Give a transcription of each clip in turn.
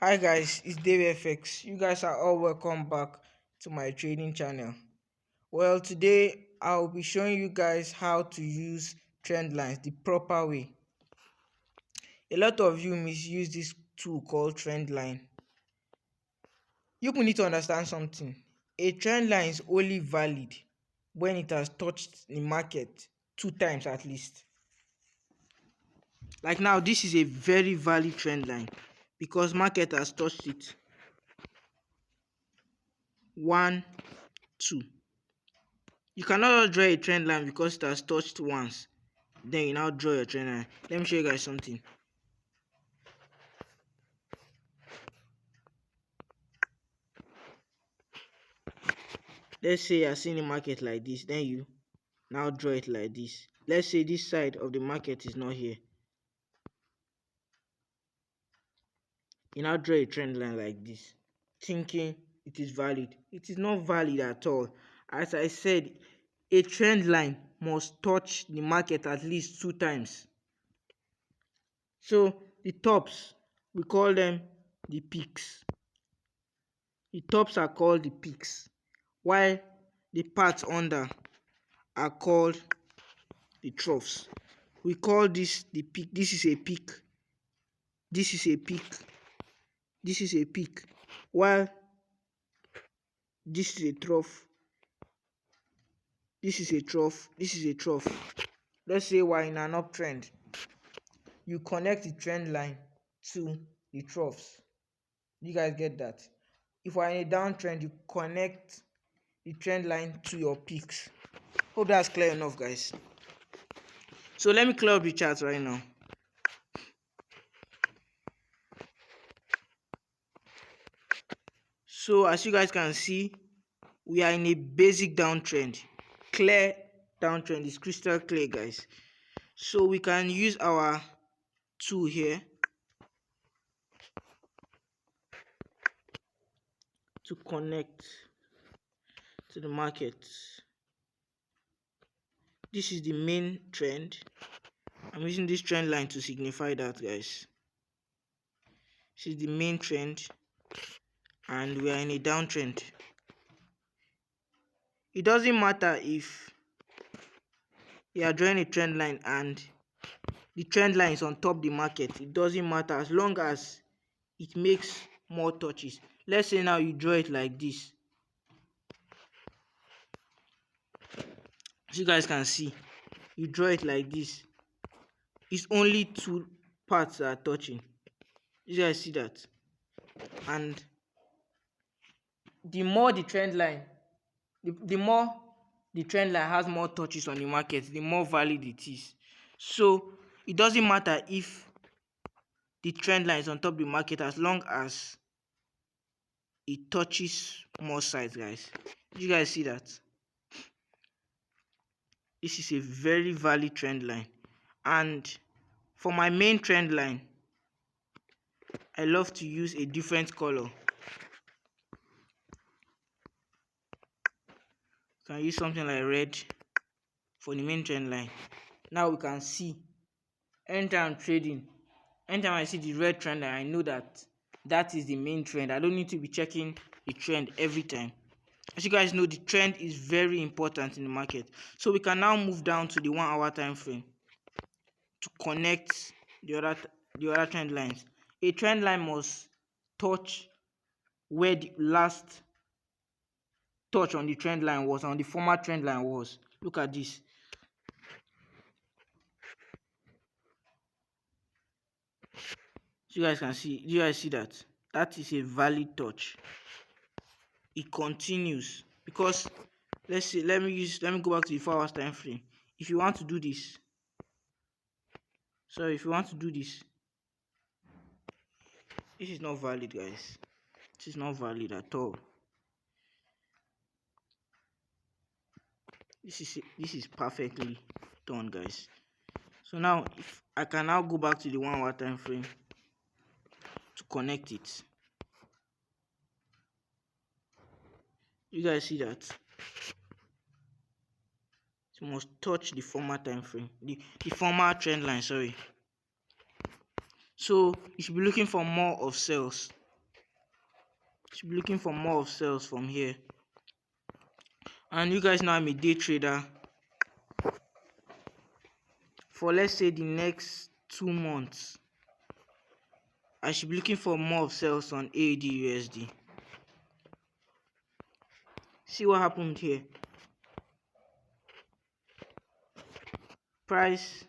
Hi guys, it's Dave FX. You guys are all welcome back to my trading channel. Well, today I'll be showing you guys how to use trend lines the proper way. A lot of you misuse this tool called trend line. You need to understand something. A trend line is only valid when it has touched the market 2 times at least. Like now, this is a very valid trend line because market has touched it 1, 2. You cannot draw a trend line because it has touched once. Then you now draw your trend line. Let me show you guys something. Let's say you're seeing the market like this. Then you now draw it like this. Let's say this side of the market is not here. You now draw a trend line like this, thinking it is valid. It is not valid at all. As I said, a trend line must touch the market at least 2 times. So the tops, we call them the peaks. The tops are called the peaks, while the parts under are called the troughs. We call this the peak. This is a peak. This is a peak. This is a peak, while this is a trough. This is a trough. This is a trough. Let's say we're in an uptrend. You connect the trend line to the troughs. You guys get that? If we're in a downtrend, you connect the trend line to your peaks. Hope that's clear enough, guys. So let me clear up the chart right now. So as you guys can see, we are in a basic downtrend. Clear downtrend is crystal clear, guys. So we can use our tool here to connect to the market. This is the main trend. I'm using this trend line to signify that, guys. This is the main trend and we are in a downtrend. It doesn't matter if you are drawing a trend line and the trend line is on top the market. It doesn't matter as long as it makes more touches. Let's say now you draw it like this. As you guys can see, you draw it like this. It's only 2 parts that are touching. You guys see that? And the more the trend line, the more the trend line has more touches on the market, the more valid it is. So it doesn't matter if the trend line is on top of the market as long as it touches more sides, guys. You guys see that? This is a very valid trend line. And for my main trend line, I love to use a different color. Can use something like red for the main trend line. Now we can see anytime I'm trading, anytime I see the red trend line, I know that that is the main trend. I don't need to be checking the trend every time. As you guys know, the trend is very important in the market. So we can now move down to the 1 hour time frame to connect the other trend lines. A trend line must touch where the last touch on the trend line was, on the former trend line was. Look at this. So you guys can see, you guys see that? That is a valid touch. It continues because let's see, let me go back to the 4 hours time frame. If you want to do this, if you want to do this, this is not valid, guys. This is not valid at all. This is perfectly done, guys. So now if I can now go back to the 1 hour time frame to connect it. You guys see that? It must touch the former time frame, the former trend line, sorry. So you should be looking for more of sales Should be looking for more of sales from here. And you guys know I'm a day trader. For let's say the next 2 months, I should be looking for more of sales on AUD USD. See what happened here. Price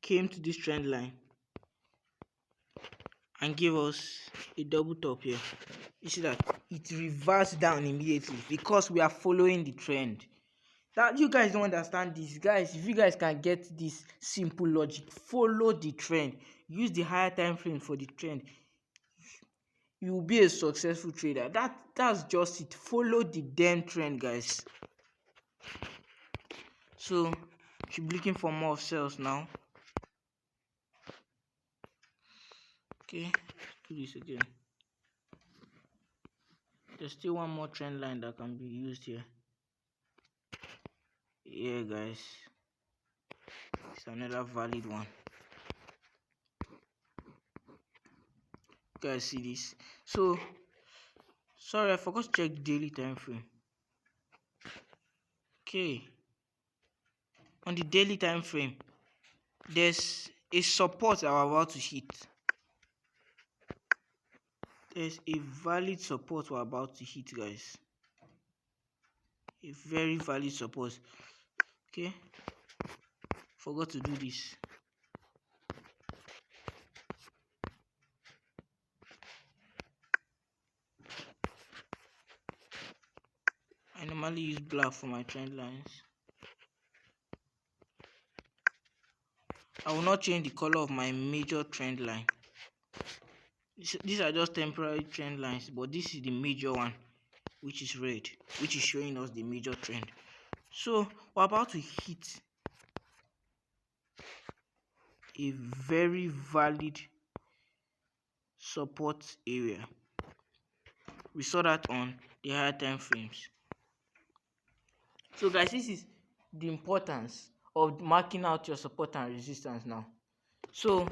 came to this trend line and gave us a double top here. You see that it reversed down immediately because we are following the trend. That you guys don't understand this, guys. If you guys can get this simple logic, follow the trend, use the higher time frame for the trend, you will be a successful trader. That's just it. Follow the damn trend, guys. So should be looking for more sales now. Okay, do this again. There's still one more trend line that can be used here. Yeah, guys, it's another valid one. You guys see this? So sorry, I forgot to check the daily time frame. Okay, on the daily time frame, there's a support that we're about to hit. There's a valid support we're about to hit, guys. A very valid support. Okay, forgot to do this. I normally use black for my trend lines. I will not change the color of my major trend line. These are just temporary trend lines, but this is the major one, which is red, which is showing us the major trend. So we're about to hit a very valid support area. We saw that on the higher time frames. So guys, this is the importance of marking out your support and resistance now. So,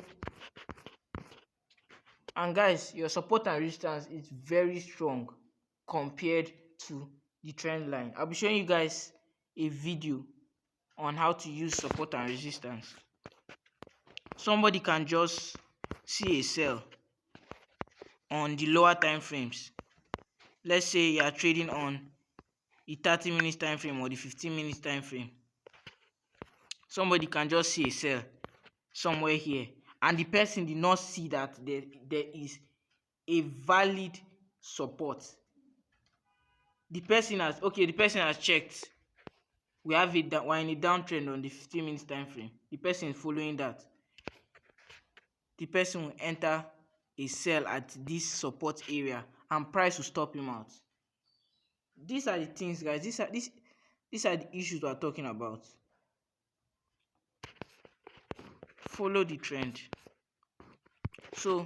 and guys, your support and resistance is very strong compared to the trend line. I'll be showing you guys a video on how to use support and resistance. Somebody can just see a sell on the lower time frames. Let's say you are trading on the 30 minutes time frame or the 15 minutes time frame. Somebody can just see a sell somewhere here, and the person did not see that there is a valid support. The person has checked. We have it that we're in a downtrend on the 15 minutes time frame. The person is following that. The person will enter a sell at this support area and price will stop him out. These are the things, guys. These are the issues we are talking about. Follow the trend. So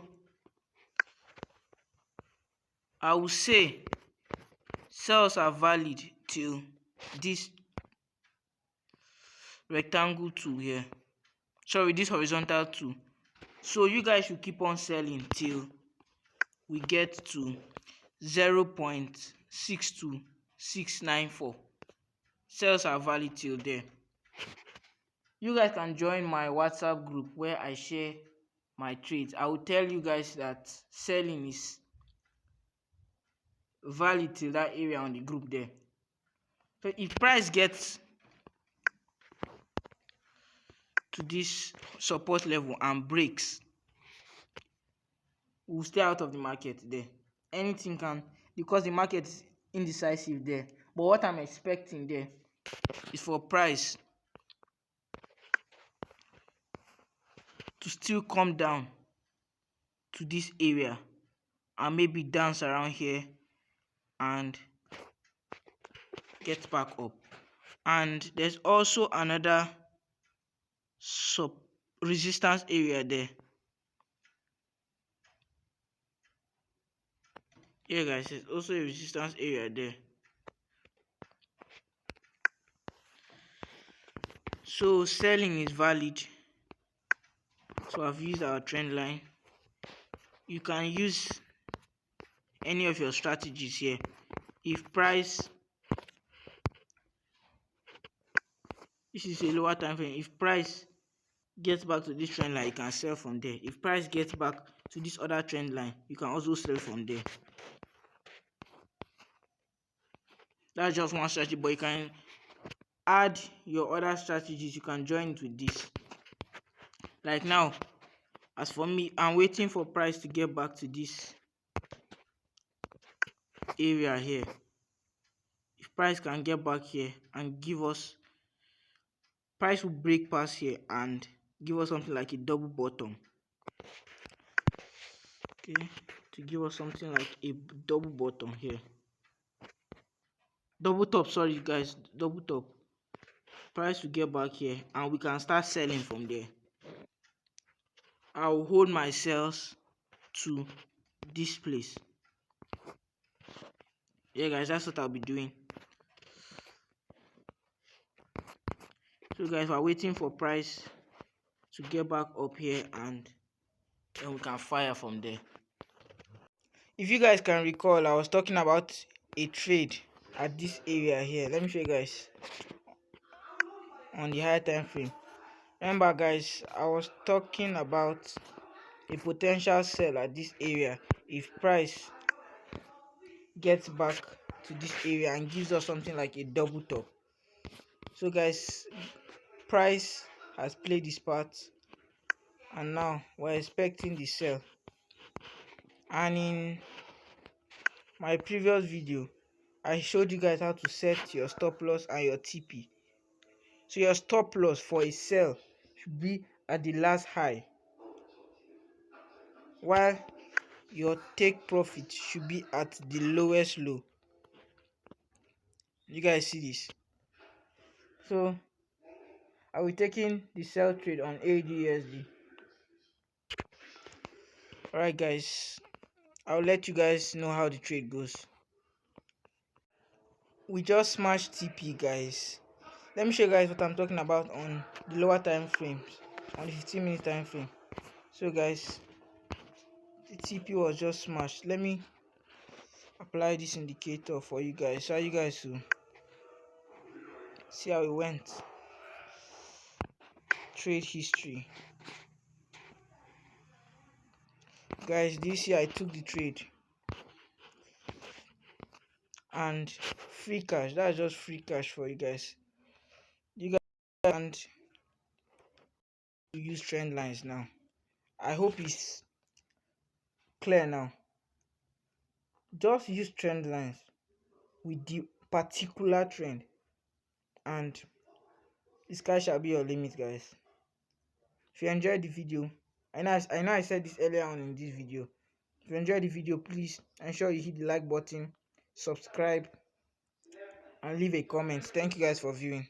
I will say sells are valid till this rectangle 2 here. Sorry, this horizontal 2. So you guys should keep on selling till we get to 0.62694. Sales are valid till there. You guys can join my WhatsApp group where I share my trades. I will tell you guys that selling is valid till that area on the group there. So if price gets to this support level and breaks, we'll stay out of the market there. Anything can, because the market is indecisive there. But what I'm expecting there is for price to still come down to this area and maybe dance around here and get back up. And there's also another resistance area there. Yeah, guys, there's also a resistance area there. So selling is valid. So I've used our trend line. You can use any of your strategies here. If price, this is a lower time frame, if price gets back to this trend line, you can sell from there. If price gets back to this other trend line, you can also sell from there. That's just one strategy, but you can add your other strategies. You can join it with this. Like now, as for me, I'm waiting for price to get back to this area here. If price can get back here and give us, price will break past here and give us something like a double bottom. Okay, to give us something like a double bottom here. Double top, sorry guys, double top. Price will get back here and we can start selling from there. I'll hold my sales to this place. Yeah guys, that's what I'll be doing. So guys, we're waiting for price to get back up here and then we can fire from there. If you guys can recall, I was talking about a trade at this area here. Let me show you guys on the higher time frame. Remember guys, I was talking about a potential sell at this area if price gets back to this area and gives us something like a double top. So guys, price has played this part and now we're expecting the sell. And in my previous video, I showed you guys how to set your stop loss and your TP. So your stop loss for a sell should be at the last high, while your take profit should be at the lowest low. You guys see this? So I will be taking the sell trade on AUD. Alright guys, I'll let you guys know how the trade goes. We just smashed TP guys. Let me show you guys what I'm talking about on the lower time frames, on the 15-minute time frame. So guys, the TP was just smashed. Let me apply this indicator for you guys so you guys will see how it went. Trade history. Guys, this year I took the trade and free cash. That's just free cash for you guys. You guys can use trend lines now. I hope it's clear now. Just use trend lines with the particular trend and the sky shall be your limit guys. If you enjoyed the video, I know I said this earlier on in this video. If you enjoyed the video, please ensure you hit the like button, subscribe and leave a comment. Thank you guys for viewing.